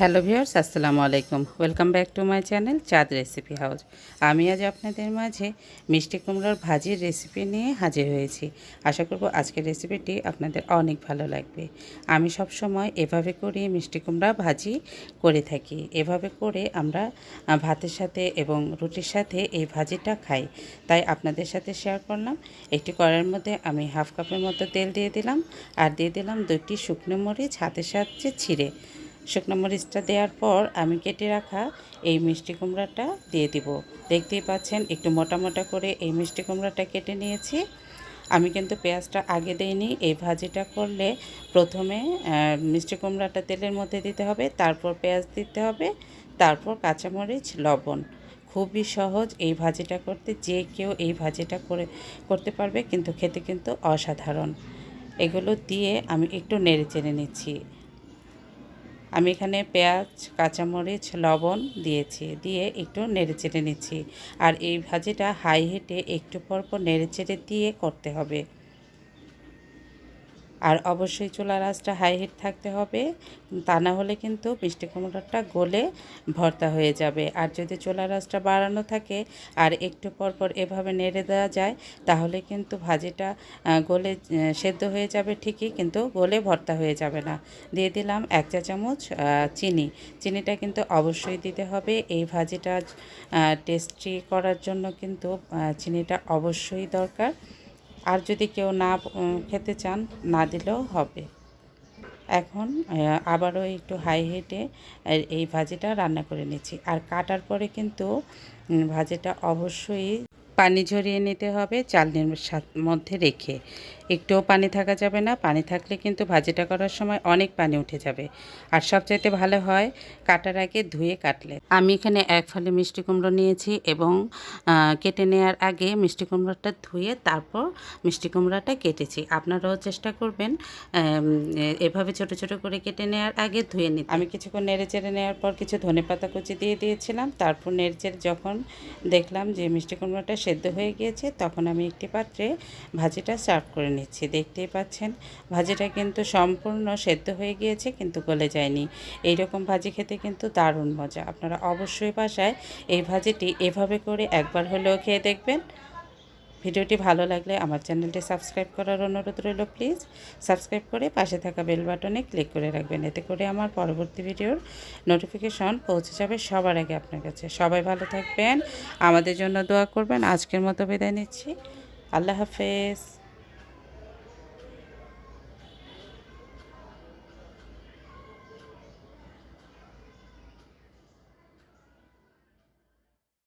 Hello viewers, আসসালামু আলাইকুম। Welcome back to my channel চাঁদ রেসিপি হাউস। আমি আজ আপনাদের মাঝে মিষ্টি কুমড়োর ভাজির রেসিপি নিয়ে হাজির হয়েছি। আশা করব আজকের রেসিপিটি আপনাদের অনেক ভালো লাগবে। আমি সব সময় এভাবে করে মিষ্টি কুমড়া ভাজি করে থাকি। এভাবে করে আমরা ভাতের সাথে এবং রুটির সাথে এই ভাজিটা খাই। তাই আপনাদের সাথে শেয়ার করলাম। একটি কড়াইয়ের মধ্যে আমি হাফ কাপের মতো তেল দিয়ে দিলাম, আর দিয়ে দিলাম 2টি শুকনো মরিচ হাতের সাহায্যে ছিঁড়ে। শুকনো মরিচটা দেওয়ার পর আমি কেটে রাখা এই মিষ্টি কুমড়াটা দিয়ে দিব। দেখতেই পাচ্ছেন একটু মোটা মোটা করে এই মিষ্টি কুমড়াটা কেটে নিয়েছি। আমি কিন্তু পেঁয়াজটা আগে দেইনি। এই ভাজিটা করলে প্রথমে মিষ্টি কুমড়াটা তেলের মধ্যে দিতে হবে, তারপর পেঁয়াজ দিতে হবে, তারপর কাঁচামরিচ, লবণ। খুবই সহজ এই ভাজিটা করতে, যে কেউ এই ভাজিটা করতে পারবে, কিন্তু খেতে কিন্তু অসাধারণ। এগুলো দিয়ে আমি একটু নেড়ে চেড়ে নিচ্ছি। আমি এখানে পেঁয়াজ, কাঁচামরিচ, লবণ দিয়েছি, দিয়ে একটু নেড়েচেড়ে নিচ্ছি। আর এই ভাজিটা হাই হিটে একটু পর পর নেড়েচেড়ে দিয়ে করতে হবে। আর অবশ্যই চুলার আঁচটা হাই হিট থাকতে হবে, তা না হলে কিন্তু মিষ্টি কুমড়োটা গলে ভর্তা হয়ে যাবে। আর যদি চুলার আঁচটা বাড়ানো থাকে আর একটু পর পর এভাবে নেড়ে দেওয়া যায়, তাহলে কিন্তু ভাজিটা গলে সেদ্ধ হয়ে যাবে ঠিকই, কিন্তু গলে ভর্তা হয়ে যাবে না। দিয়ে দিলাম 1 চা চামচ চিনি। চিনিটা কিন্তু অবশ্যই দিতে হবে। এই ভাজিটা টেস্টি করার জন্য কিন্তু চিনিটা অবশ্যই দরকার। আর যদি কেউ না খেতে চান, না দিলেও হবে। এখন আবারও একটু হাই হিটে এই ভাজিটা রান্না করে নিচ্ছি। আর কাটার পরে কিন্তু ভাজিটা অবশ্যই পানি ঝরিয়ে নিতে হবে চালনির মধ্যে রেখে। একটুও পানি থাকা যাবে না। পানি থাকলে কিন্তু ভাজিটা করার সময় অনেক পানি উঠে যাবে। আর সবচাইতে ভালো হয় কাটার আগে ধুয়ে কাটলে। আমি এখানে 1 ফালি মিষ্টি কুমড়ো নিয়েছি এবং কেটে নেওয়ার আগে মিষ্টি কুমড়োটা ধুয়ে তারপর মিষ্টি কুমড়োটা কেটেছি। আপনারাও চেষ্টা করবেন এভাবে ছোট ছোট করে কেটে নেওয়ার আগে ধুয়ে নিতে। আমি কিছুক্ষণ নেড়ে চেড়ে নেওয়ার পর কিছু ধনেপাতা কুচি দিয়ে দিয়েছিলাম। তারপর নেড়ে চেড়ে যখন দেখলাম যে মিষ্টি কুমড়োটা সেদ্ধ হয়ে গিয়েছে, তখন আমি একটি পাত্রে ভাজিটা সার্ভ করে নিচ্ছি। দেখতেই পাচ্ছেন ভাজিটা কিন্তু সম্পূর্ণ সেদ্ধ হয়ে গিয়েছে, কিন্তু গলে যায়নি। এইরকম ভাজি খেতে কিন্তু দারুণ মজা। আপনারা অবশ্যই বাসায় এই ভাজিটি এভাবে করে একবার হলেও খেয়ে দেখবেন। ভিডিওটি ভালো লাগলে আমার চ্যানেলটি সাবস্ক্রাইব করার অনুরোধ রইল। প্লিজ সাবস্ক্রাইব করে পাশে থাকা বেল বাটনে ক্লিক করে রাখবেন। এতে করে আমার পরবর্তী ভিডিওর নোটিফিকেশন পৌঁছে যাবে সবার আগে আপনার কাছে। সবাই ভালো থাকবেন, আমাদের জন্য দোয়া করবেন। আজকের মতো বিদায় নিচ্ছি। আল্লাহ হাফেজ।